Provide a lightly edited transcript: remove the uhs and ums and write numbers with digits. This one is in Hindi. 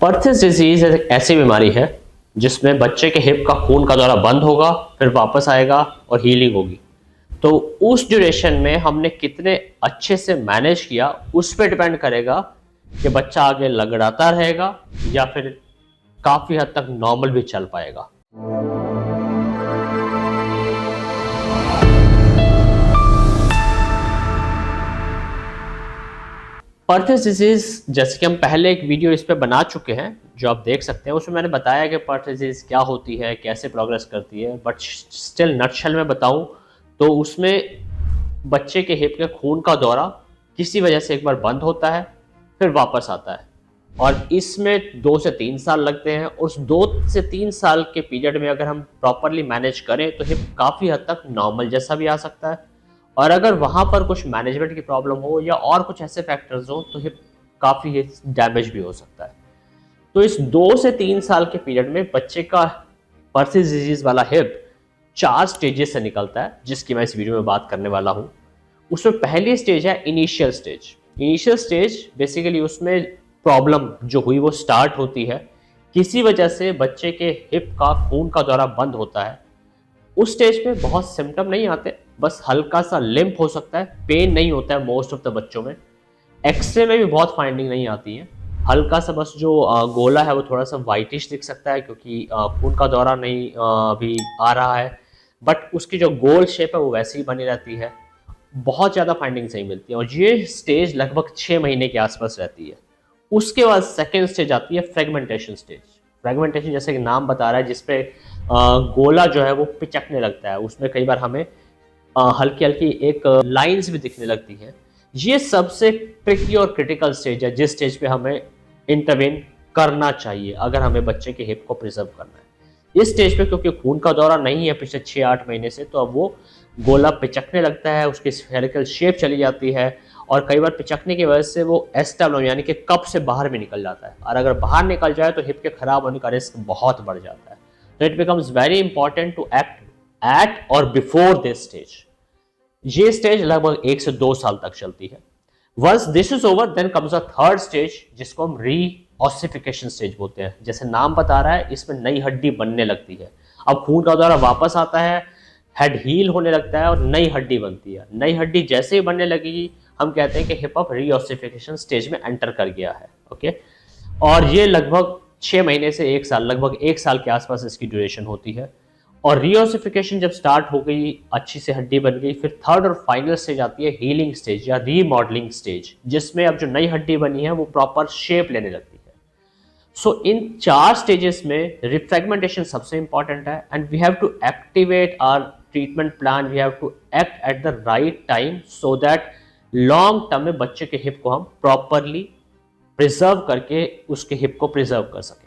पर्थेस डिजीज एक ऐसी बीमारी है जिसमें बच्चे के हिप का खून का दौरा बंद होगा, फिर वापस आएगा और हीलिंग होगी। तो उस ड्यूरेशन में हमने कितने अच्छे से मैनेज किया उस पर डिपेंड करेगा कि बच्चा आगे लगड़ाता रहेगा या फिर काफ़ी हद तक नॉर्मल भी चल पाएगा। पर्थेस डिजीज जैसे कि हम पहले एक वीडियो इस पे बना चुके हैं जो आप देख सकते हैं, उसमें मैंने बताया कि पर्थेस डिजीज क्या होती है, कैसे प्रोग्रेस करती है। बट स्टिल नटशेल में बताऊं तो उसमें बच्चे के हिप के खून का दौरा किसी वजह से एक बार बंद होता है, फिर वापस आता है और इसमें 2 से 3 साल लगते हैं। उस 2 से 3 साल के पीरियड में अगर हम प्रॉपरली मैनेज करें तो हिप काफ़ी हद तक नॉर्मल जैसा भी आ सकता है, और अगर वहाँ पर कुछ मैनेजमेंट की प्रॉब्लम हो या और कुछ ऐसे फैक्टर्स हो तो हिप काफ़ी डैमेज भी हो सकता है। तो इस 2 से 3 साल के पीरियड में बच्चे का पर्थेस डिजीज वाला हिप 4 स्टेजेस से निकलता है, जिसकी मैं इस वीडियो में बात करने वाला हूँ। उसमें पहली स्टेज है initial stage. Initial stage basically उसमें प्रॉब्लम जो हुई वो स्टार्ट होती है, किसी वजह से बच्चे के हिप का खून का दौरा बंद होता है। उस स्टेज पे बहुत सिम्टम नहीं आते, बस हल्का सा लिम्प हो सकता है, पेन नहीं होता है मोस्ट ऑफ द बच्चों में। एक्सरे में भी बहुत फाइंडिंग नहीं आती है, हल्का सा बस जो गोला है वो थोड़ा सा वाइटिश दिख सकता है क्योंकि खून का दौरा नहीं अभी आ रहा है, बट उसकी जो गोल शेप है वो वैसे ही बनी रहती है। बहुत ज़्यादा फाइंडिंग्स नहीं मिलती है और ये स्टेज लगभग 6 महीने के आसपास रहती है। उसके बाद सेकेंड स्टेज आती है फ्रेगमेंटेशन स्टेज। फ्रेगमेंटेशन जैसे कि नाम बता रहा है, जिसपे गोला जो है वो पिचकने लगता है, उसमें कई बार हमें हल्की हल्की एक लाइंस भी दिखने लगती हैं। ये सबसे ट्रिकी और क्रिटिकल स्टेज है जिस स्टेज पे हमें इंटरवेन करना चाहिए अगर हमें बच्चे के हिप को प्रिजर्व करना है। इस स्टेज पे क्योंकि खून का दौरा नहीं है पिछले 6-8 महीने से, तो अब वो गोला पिचकने लगता है, उसकी स्फेरिकल शेप चली जाती है और कई बार पिचकने की वजह से वो एस्टेब्लम यानी कि कप से बाहर भी निकल जाता है, और अगर बाहर निकल जाए तो हिप के खराब होने का रिस्क बहुत बढ़ जाता है। तो it becomes very important to act at और बिफोर दिस स्टेज। ये स्टेज लगभग 1 से 2 साल तक चलती है। Once this is over then comes a third stage जिसको हम रीऑसिफिकेशन स्टेज बोलते हैं। जैसे नाम बता रहा है, इसमें नई हड्डी बनने लगती है। अब खून का दौरा वापस आता है, हेड हील होने लगता है और नई हड्डी बनती है। नई हड्डी जैसे ही बनने लगेगी हम कहते हैं कि हिप अब रीऑसिफिकेशन स्टेज में एंटर कर गया है। ओके, और ये लगभग 6 महीने से 1 साल, लगभग 1 साल के आसपास इसकी ड्यूरेशन होती है। और रीऑसिफिकेशन जब स्टार्ट हो गई, अच्छी से हड्डी बन गई, फिर थर्ड और फाइनल स्टेज आती है हीलिंग स्टेज या रीमॉडलिंग स्टेज, जिसमें अब जो नई हड्डी बनी है वो प्रॉपर शेप लेने लगती है। सो इन 4 स्टेजेस में रिफ्रेगमेंटेशन सबसे इंपॉर्टेंट है, and we have to activate our treatment plan, we have to act at the right time so that long term में बच्चे के हिप को हम प्रॉपरली प्रिजर्व करके उसके हिप को प्रिजर्व कर सकें।